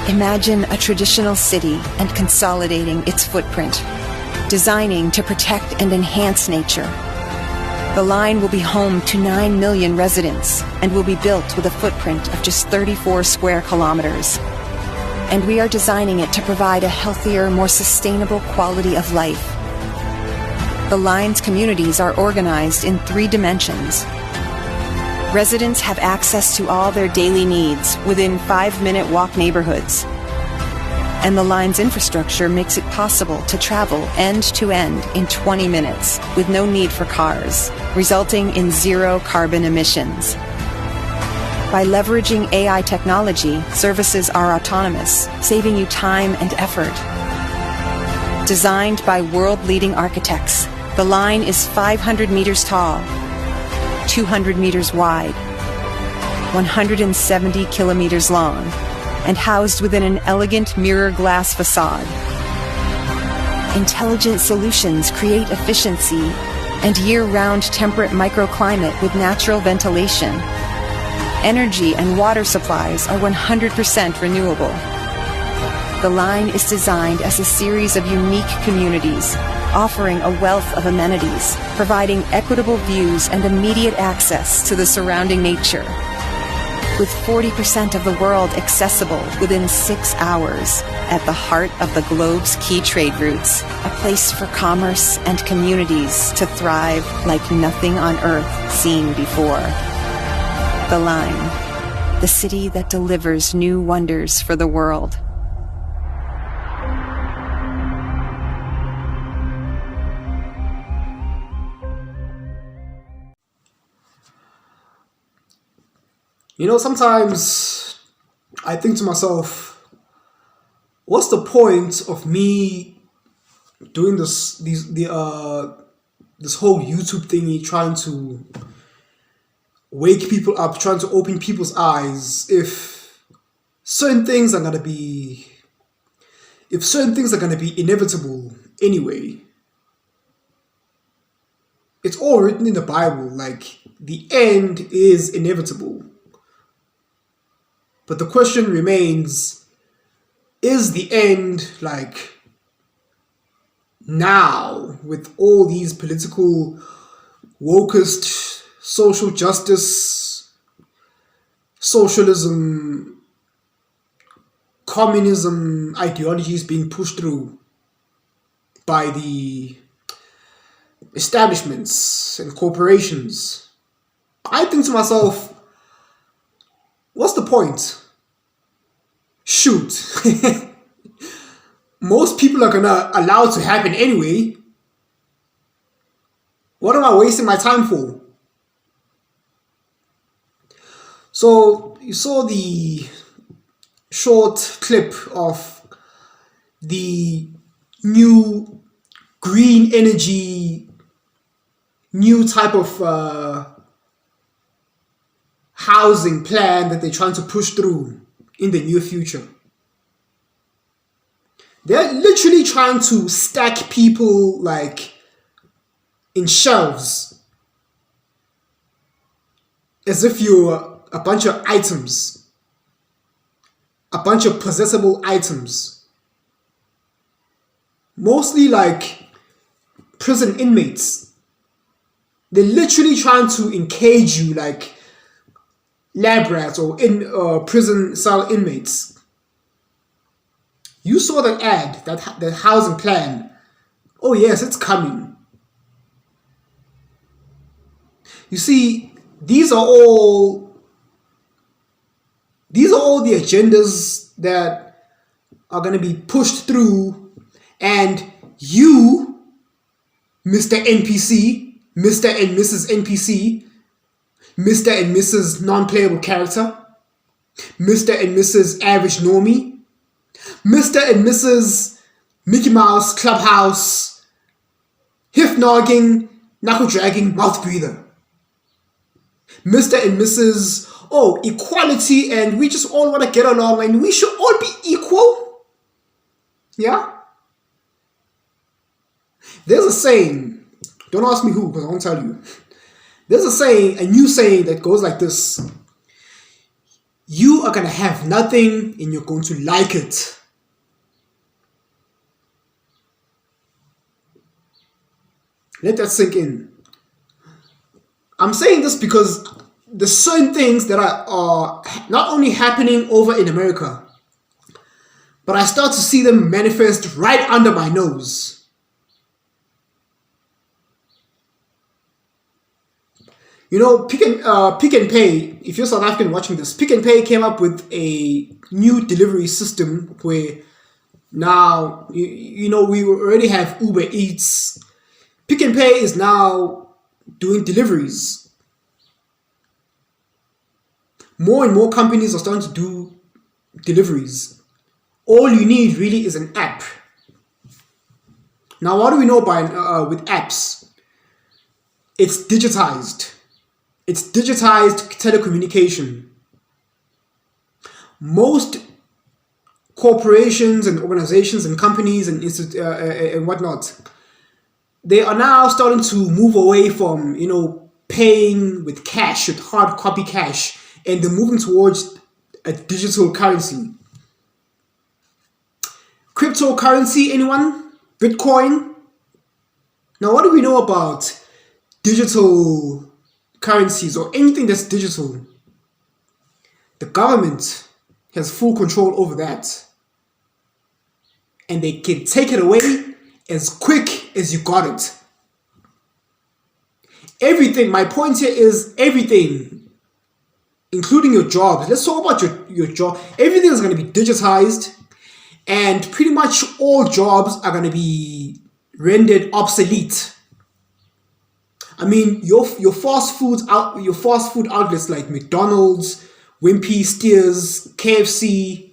Imagine a traditional city and consolidating its footprint, designing to protect and enhance nature. The line will be home to 9 million residents and will be built with a footprint of just 34 square kilometers. And we are designing it to provide a healthier, more sustainable quality of life. The line's communities are organized in 3 dimensions. Residents have access to all their daily needs within 5-minute walk neighborhoods. And the line's infrastructure makes it possible to travel end-to-end in 20 minutes with no need for cars, resulting in 0 carbon emissions. By leveraging AI technology, services are autonomous, saving you time and effort. Designed by world-leading architects, the line is 500 meters tall, 200 meters wide, 170 kilometers long, and housed within an elegant mirror glass facade. Intelligent solutions create efficiency and year-round temperate microclimate with natural ventilation. Energy and water supplies are 100% renewable. The line is designed as a series of unique communities, offering a wealth of amenities, providing equitable views and immediate access to the surrounding nature. With 40% of the world accessible within 6 hours, at the heart of the globe's key trade routes, a place for commerce and communities to thrive like nothing on earth seen before. The Line, the city that delivers new wonders for the world. You know, sometimes I think to myself, what's the point of me doing this whole YouTube thingy, trying to wake people up, trying to open people's eyes, if certain things are gonna be inevitable anyway. It's all written in the Bible, like the end is inevitable. But the question remains, is the end like now, with all these political, wokist, social justice, socialism, communism ideologies being pushed through by the establishments and corporations? I think to myself, what's the point? Shoot. Most people are gonna allow it to happen anyway. What am I wasting my time for? So you saw the short clip of the new green energy, new type of housing plan that they're trying to push through in the near future. They're literally trying to stack people like in shelves, as if you're a bunch of items, a bunch of possessable items, mostly like prison inmates. They're literally trying to encage you like lab rats or in prison cell inmates. You saw that ad, that housing plan. Oh yes, it's coming. You see, these are all the agendas that are going to be pushed through, and you, Mr. NPC, Mr. and Mrs. NPC, Mr. and Mrs. non-playable character, Mr. and Mrs. average normie, Mr. and Mrs. Mickey Mouse Clubhouse, hip-nogging, knuckle-dragging mouth breather, Mr. and Mrs. Equality, and we just all want to get along and we should all be equal. Yeah? There's a saying, don't ask me who, because I won't tell you. There's a saying, a new saying that goes like this: you are going to have nothing and you're going to like it. Let that sink in. I'm saying this because there's certain things that are not only happening over in America, but I start to see them manifest right under my nose. You know, Pick and Pay, if you're South African watching this, Pick and Pay came up with a new delivery system where now, you know, we already have Uber Eats. Pick and Pay is now doing deliveries. More and more companies are starting to do deliveries. All you need really is an app. Now, what do we know with apps? It's digitized. It's digitized telecommunication. Most corporations and organizations and companies and whatnot, they are now starting to move away from, you know, paying with cash, with hard copy cash, and they're moving towards a digital currency. Cryptocurrency, anyone? Bitcoin? Now, what do we know about digital currencies or anything that's digital? The government has full control over that. And they can take it away as quick as you got it. Everything, my point here is everything, including your jobs. Let's talk about your job. Everything is going to be digitized, and pretty much all jobs are going to be rendered obsolete. I mean, your fast food outlets like McDonald's, Wimpy, Steers, KFC.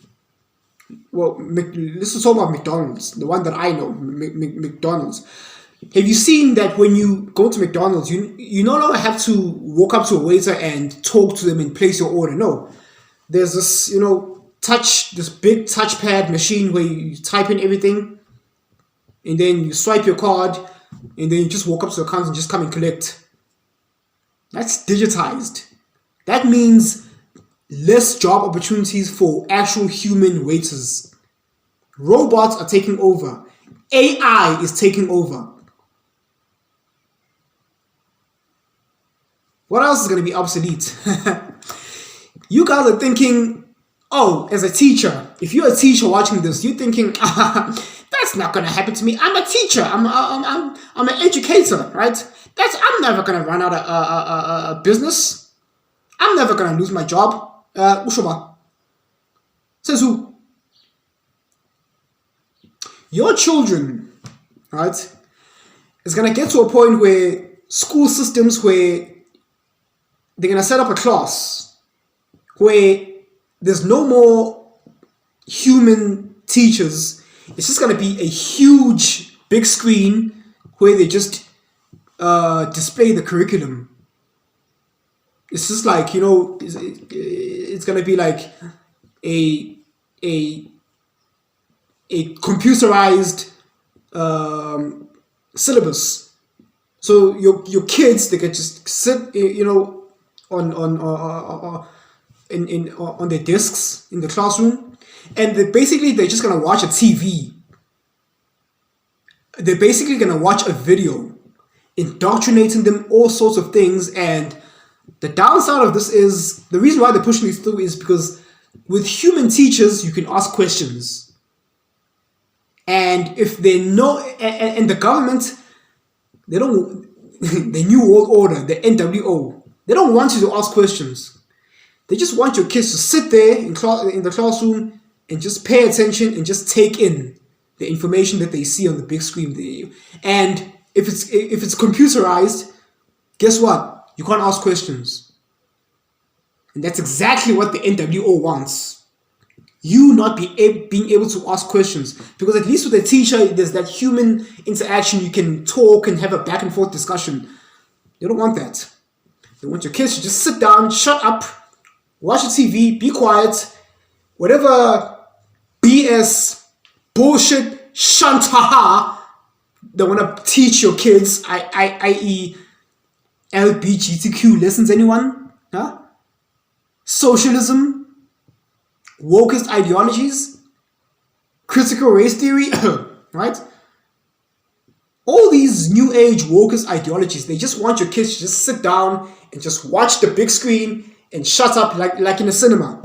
Well, let's just talk about McDonald's, the one that I know, McDonald's. Have you seen that when you go to McDonald's, you no longer have to walk up to a waiter and talk to them and place your order? No. There's this, you know, this big touchpad machine where you type in everything and then you swipe your card and then you just walk up to the counter and just come and collect. That's digitized. That means less job opportunities for actual human waiters. Robots are taking over. AI is taking over. What else is going to be obsolete? You guys are thinking, oh, as a teacher, if you're a teacher watching this, you're thinking, that's not going to happen to me. I'm a teacher. I'm an educator, right? I'm never going to run out of a business. I'm never going to lose my job. Ushoba. Says who? Your children, right, is going to get to a point where school systems where they're going to set up a class where there's no more human teachers. It's just going to be a huge, big screen where they just display the curriculum. It's just like, you know, it's going to be like a computerized syllabus. So your kids, they can just sit, you know, on their desks in the classroom, and they're just gonna watch a TV. They're basically gonna watch a video, indoctrinating them all sorts of things. And the downside of this is, the reason why they're pushing this through is because with human teachers you can ask questions, and if they know, and the government, they don't, the New World Order, the NWO, they don't want you to ask questions. They just want your kids to sit there in the classroom and just pay attention and just take in the information that they see on the big screen. And if it's computerized, guess what? You can't ask questions. And that's exactly what the NWO wants. You not being able to ask questions. Because at least with a teacher, there's that human interaction. You can talk and have a back and forth discussion. They don't want that. They want your kids to just sit down, shut up, watch the TV, be quiet, whatever BS, bullshit, shantaha they want to teach your kids, i.e. LGBTQ lessons, anyone? Huh? Socialism, wokest ideologies, critical race theory, right? All these new age wokest ideologies, they just want your kids to just sit down and just watch the big screen and shut up like in a cinema.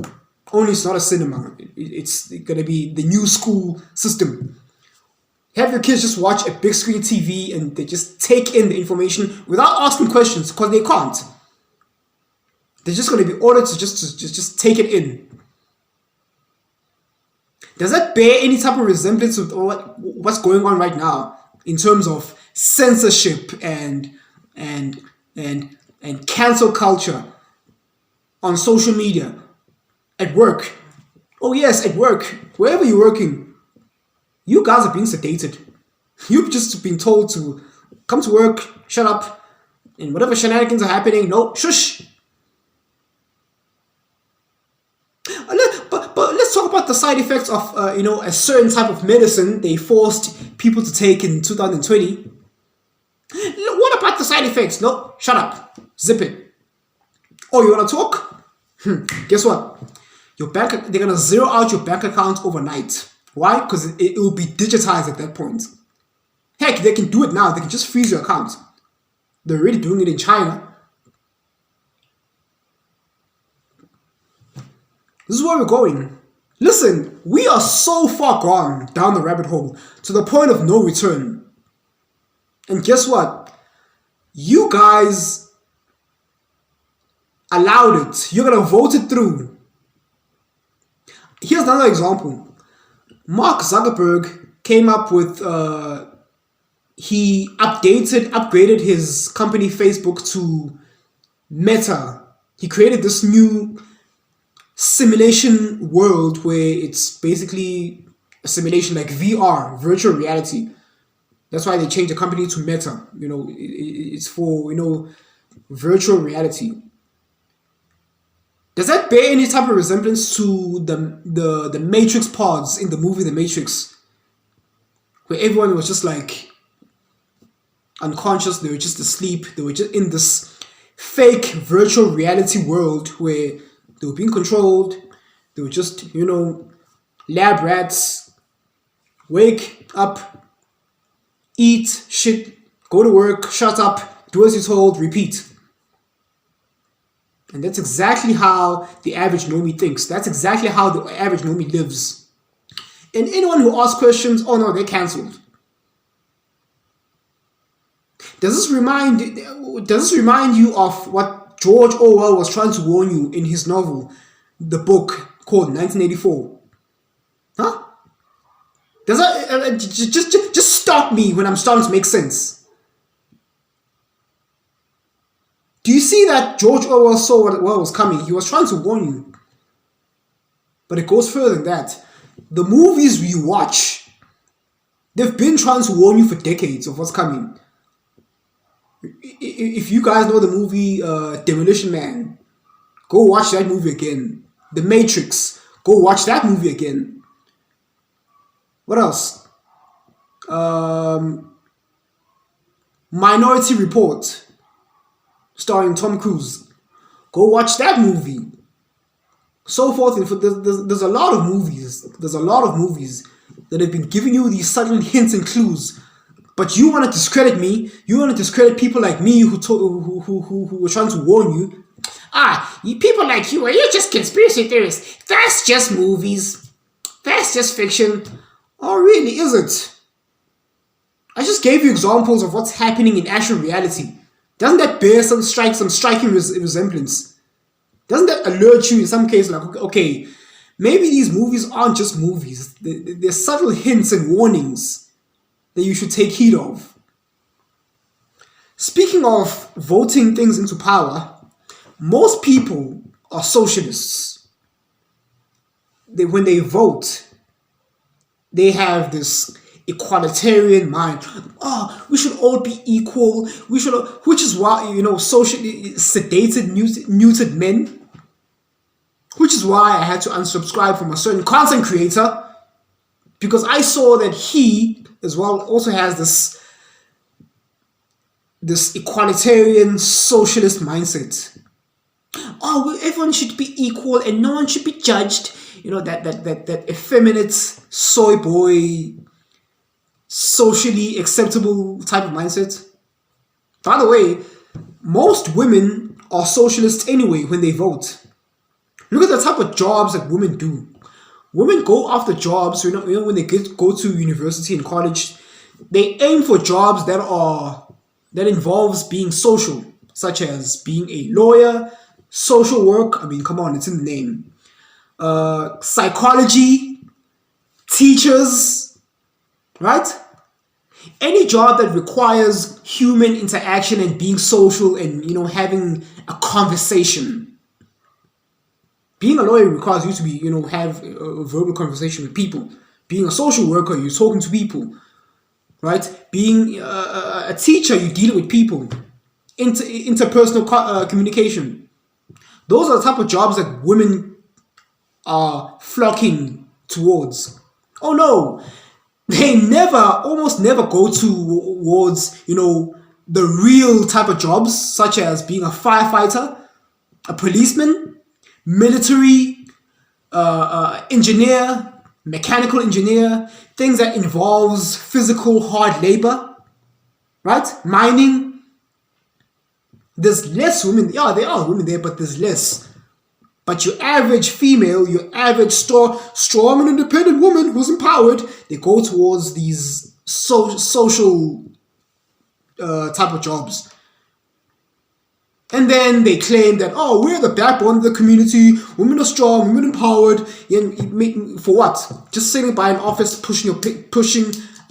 Only it's not a cinema. It's going to be the new school system. Have your kids just watch a big screen TV and they just take in the information without asking questions because they can't. They're just going to be ordered to just take it in. Does that bear any type of resemblance with what's going on right now in terms of censorship and cancel culture on social media, at work? Oh yes, at work, wherever you're working, you guys are being sedated. You've just been told to come to work, shut up, and whatever shenanigans are happening, no, shush. But let's talk about the side effects of a certain type of medicine they forced people to take in 2020. What about the side effects? No, shut up, zip it. Oh, you wanna talk? Guess what? They're gonna zero out your bank account overnight. Why? Because it will be digitized at that point. Heck, they can do it now. They can just freeze your account. They're already doing it in China. This is where we're going. Listen, we are so far gone down the rabbit hole to the point of no return. And guess what? You guys allowed it. You're going to vote it through. Here's another example. Mark Zuckerberg came up with, he upgraded his company Facebook to Meta. He created this new simulation world where it's basically a simulation like VR, virtual reality. That's why they changed the company to Meta. It's for, virtual reality. Does that bear any type of resemblance to the Matrix pods in the movie The Matrix? Where everyone was just like unconscious, they were just asleep, they were just in this fake virtual reality world where they were being controlled. They were just, lab rats. Wake up, eat shit, go to work, shut up, do as you're told, repeat. And that's exactly how the average normie thinks. That's exactly how the average normie lives. And anyone who asks questions, oh no, they're cancelled. Does this remind you of what George Orwell was trying to warn you in his novel, the book called 1984? Huh? Does that just stop me when I'm starting to make sense? Do you see that George Orwell saw what was coming? He was trying to warn you. But it goes further than that. The movies we watch, they've been trying to warn you for decades of what's coming. If you guys know the movie Demolition Man, go watch that movie again. The Matrix, go watch that movie again. What else? Minority Report, starring Tom Cruise. Go watch that movie. So forth. There's a lot of movies. There's a lot of movies that have been giving you these subtle hints and clues. But you want to discredit me. You want to discredit people like me who were trying to warn you. People like you, you're just conspiracy theorists. That's just movies. That's just fiction. Oh, really? Is it? I just gave you examples of what's happening in actual reality. Doesn't that bear some striking resemblance? Doesn't that alert you in some cases like, okay, maybe these movies aren't just movies. They're subtle hints and warnings that you should take heed of. Speaking of voting things into power, most people are socialists. When they vote, they have this equalitarian mind. We should all be equal. Which is why, socially sedated, neutered men. Which is why I had to unsubscribe from a certain content creator, because I saw that he, as well, also has this equalitarian socialist mindset. Everyone should be equal and no one should be judged. that effeminate soy boy, socially acceptable type of mindset. By the way, most women are socialists anyway when they vote. Look at the type of jobs that women do. Women go after jobs, when they go to university and college, they aim for jobs that involves being social, such as being a lawyer, social work. I mean, come on, it's in the name. Psychology, teachers, right? Any job that requires human interaction and being social and having a conversation. Being a lawyer requires you to be have a verbal conversation with people. Being a social worker, you're talking to people, right? Being a teacher, you deal with people. Interpersonal communication. Those are the type of jobs that women are flocking towards. Oh no, they almost never go towards, the real type of jobs, such as being a firefighter, a policeman, military, engineer, mechanical engineer, things that involves physical hard labor, right? Mining. There's less women. Yeah, there are women there, but there's less. But your average female, your average strong and independent woman who's empowered, they go towards these social type of jobs. And then they claim that, we're the backbone of the community, women are strong, women empowered. For what? Just sitting by an office pushing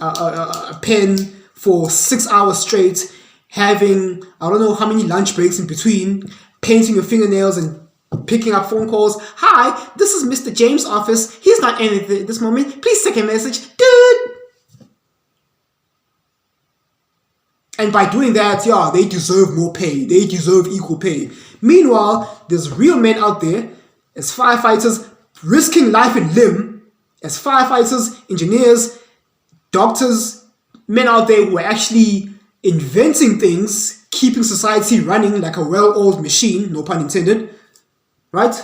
a pen for 6 hours straight, having, I don't know how many lunch breaks in between, painting your fingernails and picking up phone calls. Hi, this is Mr. James' office. He's not in at this moment. Please take a message. Dude! And by doing that, they deserve more pay. They deserve equal pay. Meanwhile, there's real men out there as firefighters risking life and limb, as firefighters, engineers, doctors, men out there who are actually inventing things, keeping society running like a well-oiled machine, no pun intended, right?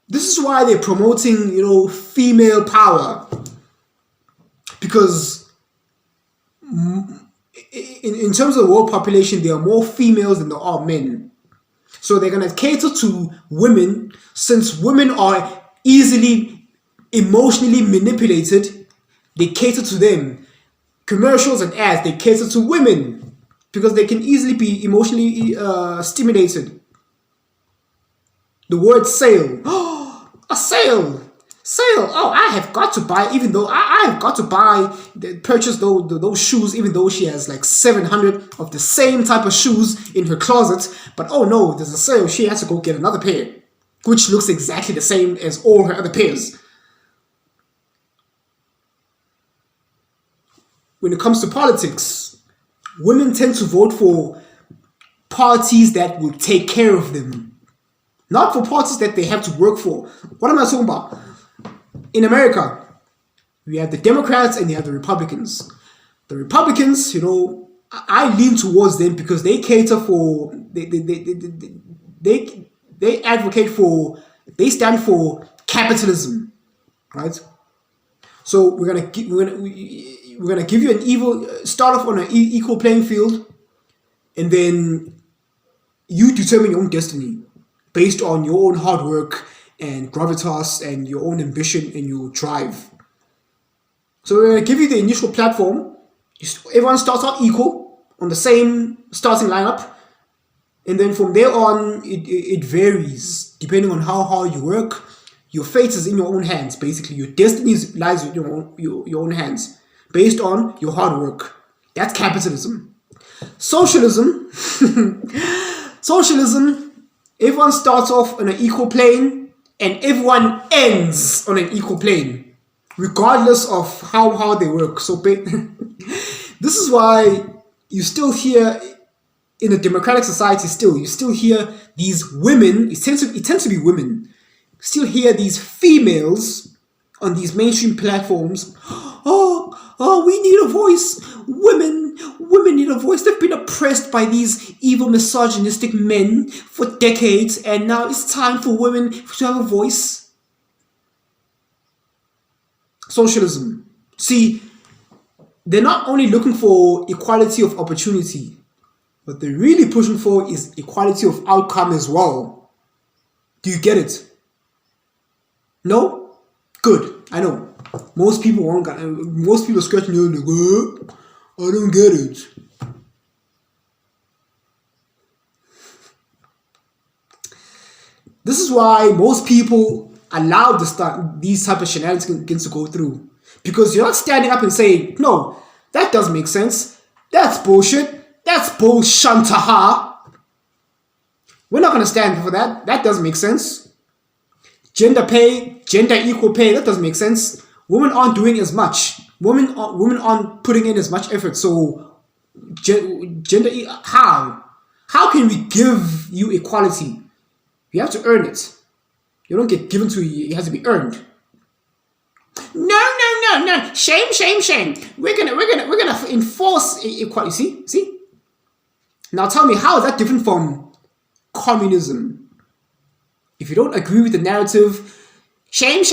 This is why they're promoting, female power. Because in terms of the world population, there are more females than there are men. So they're going to cater to women, since women are easily emotionally manipulated. They cater to them. Commercials and ads, they cater to women because they can easily be emotionally stimulated. The word sale. Oh, a sale. Sale. Oh, I have got to buy, even though I have got to purchase those shoes, even though she has like 700 of the same type of shoes in her closet. But oh no, there's a sale. She has to go get another pair, which looks exactly the same as all her other pairs. When it comes to politics, women tend to vote for parties that will take care of them. Not for parties that they have to work for. What am I talking about? In America, we have the Democrats and you have the Republicans. The Republicans, I lean towards them because they cater for, they advocate for, they stand for capitalism, right? So we're gonna give you start off on an equal playing field, and then you determine your own destiny based on your own hard work and gravitas and your own ambition and your drive. So we're going to give you the initial platform. Everyone starts out equal on the same starting lineup. And then from there on, it varies depending on how hard you work. Your fate is in your own hands, basically. Your destiny lies in your own hands based on your hard work. That's capitalism. Socialism. Everyone starts off on an equal plane and everyone ends on an equal plane, regardless of how hard they work. So this is why you still hear in a democratic society, you still hear these women, it tends to be women, still hear these females on these mainstream platforms. Oh, we need a voice. Women Women need a voice. They've been oppressed by these evil misogynistic men for decades, and now it's time for women to have a voice. Socialism. See, they're not only looking for equality of opportunity, what they're really pushing for is equality of outcome as well. Do you get it? No? Good. I know. Most people won't. Most people are scratching their head like, I don't get it. This is why most people allow these type of shenanigans to go through. Because you're not standing up and saying, no, that doesn't make sense. That's bullshit. That's bullshantaha. We're not going to stand for that. That doesn't make sense. Gender pay, gender equal pay, that doesn't make sense. Women aren't doing as much. Women aren't putting in as much effort. So, how? How can we give you equality? You have to earn it. You don't get given to you. It has to be earned. No. Shame. We're gonna enforce equality. See. Now tell me, how is that different from communism? If you don't agree with the narrative, shame.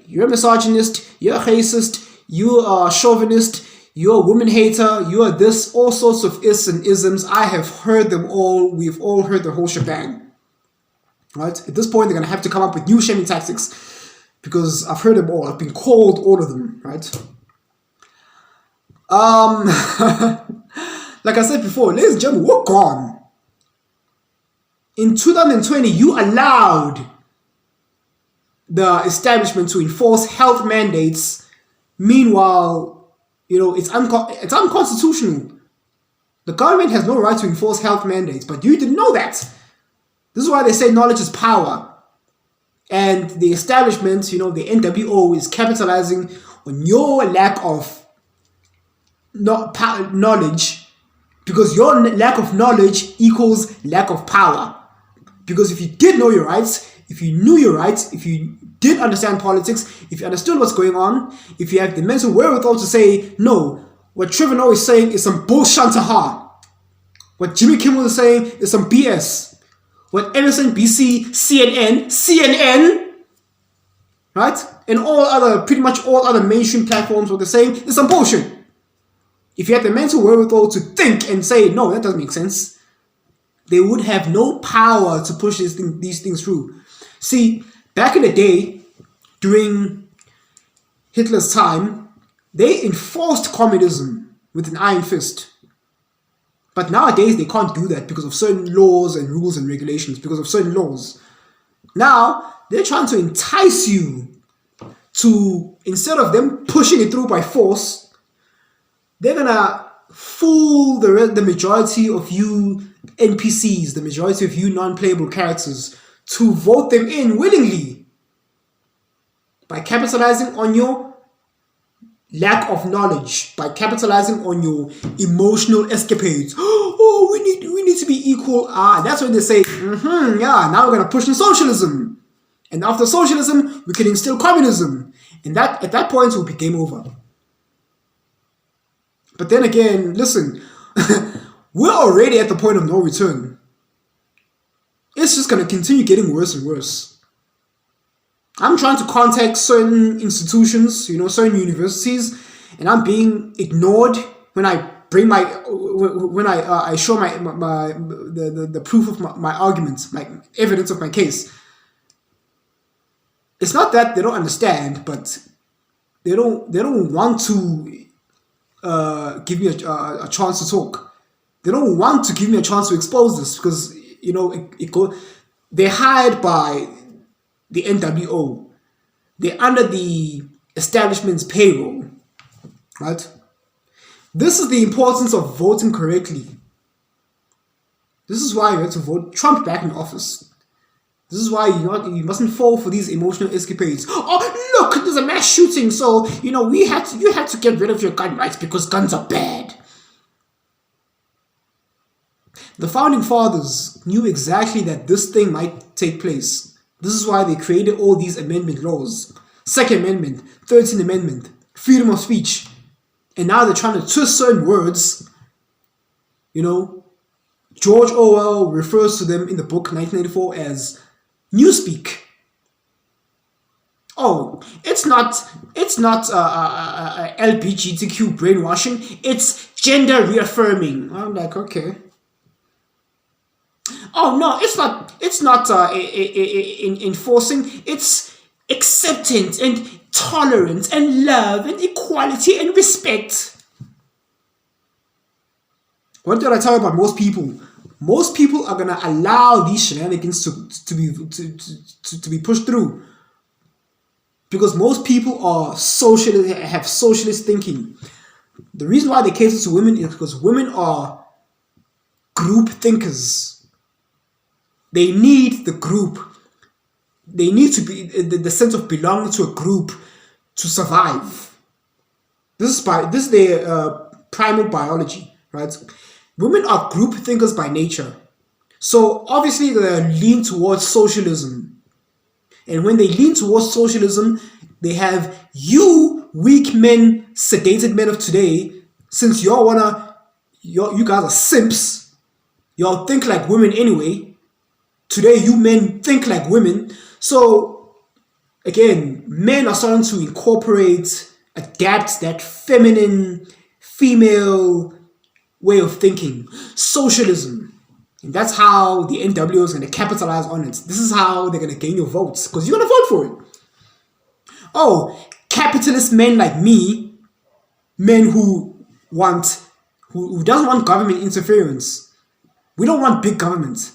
You're a misogynist. You're a racist. You're a chauvinist. You're a woman hater. You are this. All sorts of ists and isms. I have heard them all. We've all heard the whole shebang. Right? At this point, they're gonna have to come up with new shaming tactics because I've heard them all. I've been called all of them. Right? Like I said before, ladies and gentlemen, we're gone. In 2020, you allowed the establishment to enforce health mandates. Meanwhile, it's unconstitutional. The government has no right to enforce health mandates, but you didn't know that. This is why they say knowledge is power. And the establishment, the NWO, is capitalizing on your lack of knowledge, because your lack of knowledge equals lack of power. Because if you did know your rights, if you knew your rights, if you did understand politics, if you understood what's going on, if you have the mental wherewithal to say, no, what Trevor Noah is saying is some bullshantaha. What Jimmy Kimmel is saying is some BS. What MSNBC, CNN, right? And pretty much all other mainstream platforms, what they're saying is some bullshit. If you had the mental wherewithal to think and say, no, that doesn't make sense, they would have no power to push these things through. See, back in the day, during Hitler's time, they enforced communism with an iron fist. But nowadays, they can't do that because of certain laws and rules and regulations, because of certain laws. Now, they're trying to entice you to, instead of them pushing it through by force, they're going to fool the majority of you NPCs, the majority of you non-playable characters, to vote them in willingly by capitalizing on your lack of knowledge, by capitalizing on your emotional escapades. Oh, we need to be equal. That's when they say, now we're going to push in socialism. And after socialism, we can instill communism. And that at that point, it will be game over. But then again, listen, we're already at the point of no return. It's just going to continue getting worse and worse. I'm trying to contact certain institutions, certain universities, and I'm being ignored when I bring I show the proof of my arguments, my evidence of my case. It's not that they don't understand, but they don't want to give me a chance to talk. They don't want to give me a chance to expose this because they're hired by the NWO. They're under the establishment's payroll, right? This is the importance of voting correctly. This is why you have to vote Trump back in office. This is why you mustn't fall for these emotional escapades. Oh, look, there's a mass shooting, so you had to get rid of your gun rights because guns are bad. The founding fathers knew exactly that this thing might take place. This is why they created all these amendment laws. Second Amendment, 13th Amendment, freedom of speech. And now they're trying to twist certain words You know, George Orwell refers to them in the book 1984 as newspeak. Oh, it's not LGBTQ brainwashing. It's gender reaffirming. I'm like, okay. Oh no, it's not enforcing. It's acceptance and tolerance and love and equality and respect. What did I tell you about most people? Most people are gonna allow these shenanigans to be pushed through, because most people are have socialist thinking. The reason why they cater to women is because women are group thinkers. They need the group. They need to be the sense of belonging to a group to survive. This is their primal biology, right? Women are group thinkers by nature, so obviously they lean towards socialism. And when they lean towards socialism, they have you weak men, sedated men of today. Since you guys are simps, y'all think like women anyway. Today, you men think like women. So, again, men are starting to adapt that feminine, female way of thinking. Socialism. And that's how the NWO is going to capitalize on it. This is how they're going to gain your votes, because you're going to vote for it. Oh, capitalist men like me, men who doesn't want government interference. We don't want big government.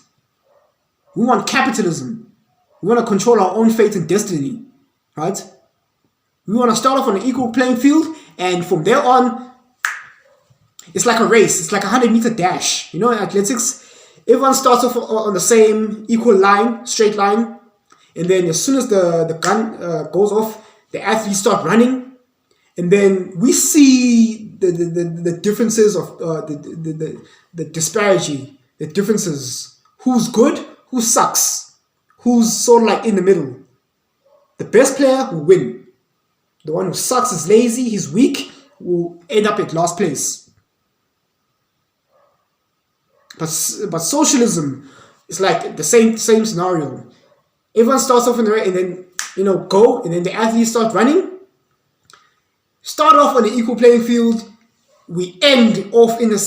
We want capitalism. We want to control our own fate and destiny, right? We want to start off on an equal playing field, and from there on, it's like a race. It's like a 100-meter dash. You know, in athletics, everyone starts off on the same equal line, straight line, and then as soon as the gun goes off, the athletes start running, and then we see the differences of the disparity, the differences. Who's good? Who sucks? Who's sort of like in the middle? The best player will win. The one who sucks is lazy, he's weak, will end up at last place. But socialism is like the same scenario. Everyone starts off in the race, and then go, and then the athletes start running. Start off on an equal playing field. We end off on the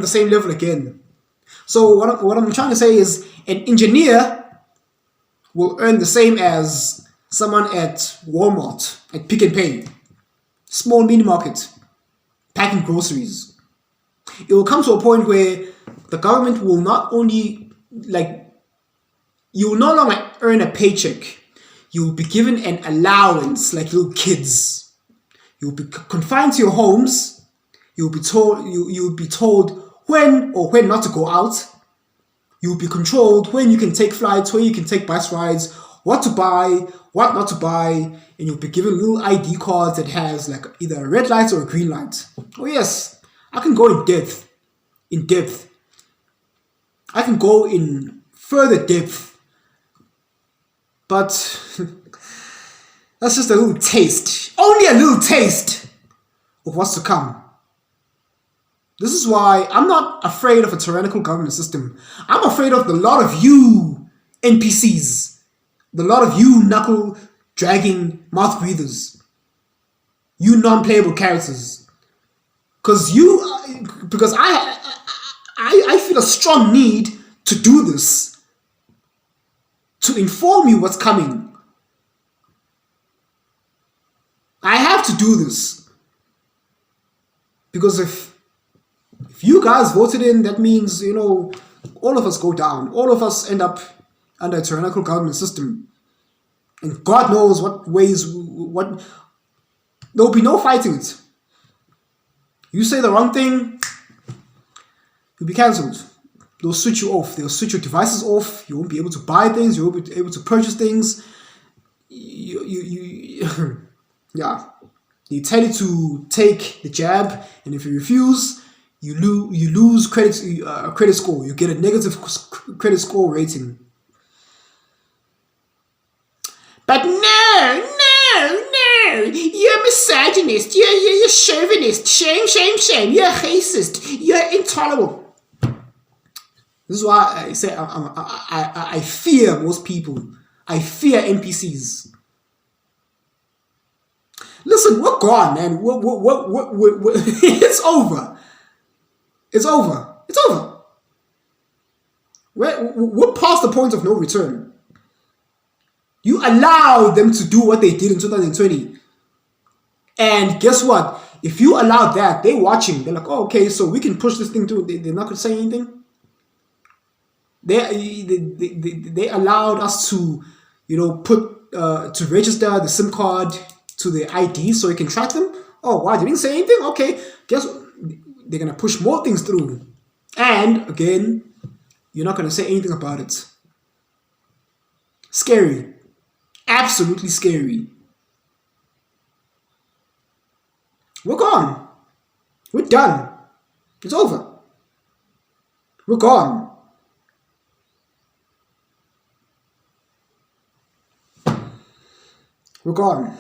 same level again. So what I'm trying to say is, an engineer will earn the same as someone at Walmart, at Pick and Pay, small mini market, packing groceries. It will come to a point where the government will not only, you will no longer earn a paycheck. You will be given an allowance like little kids. You will be confined to your homes. You will be told when or when not to go out. You will be controlled when you can take flights, when you can take bus rides, what to buy, what not to buy, and you'll be given little ID cards that has like either a red light or a green light. Oh yes, I can go in depth. I can go in further depth. But that's just a little taste. Only a little taste of what's to come. This is why I'm not afraid of a tyrannical government system. I'm afraid of the lot of you NPCs, the lot of you knuckle-dragging mouth breathers, you non-playable characters. Because I feel a strong need to do this, to inform you what's coming. I have to do this. Because if you guys voted in, that means, all of us go down. All of us end up under a tyrannical government system. And God knows there'll be no fighting it. You say the wrong thing, you'll be cancelled. They'll switch you off. They'll switch your devices off. You won't be able to buy things. You won't be able to purchase things. Yeah. They tell you to take the jab, and if you refuse, you lose credit score. You get a negative credit score rating. But no, you're misogynist, you're chauvinist, shame, you're racist, you're intolerable. This is why I say I fear most people. I fear NPCs. Listen, we're gone, man. It's over. It's over. It's over. We're past the point of no return. You allowed them to do what they did in 2020. And guess what? If you allow that, they're watching. They're like, oh, okay, so we can push this thing through. They're not going to say anything. They allowed us to, put to register the SIM card to the ID so you can track them. Oh, wow, they didn't say anything? Okay, guess what? They're going to push more things through. And, again, you're not going to say anything about it. Scary. Absolutely scary. We're gone. We're done. It's over. We're gone. We're gone.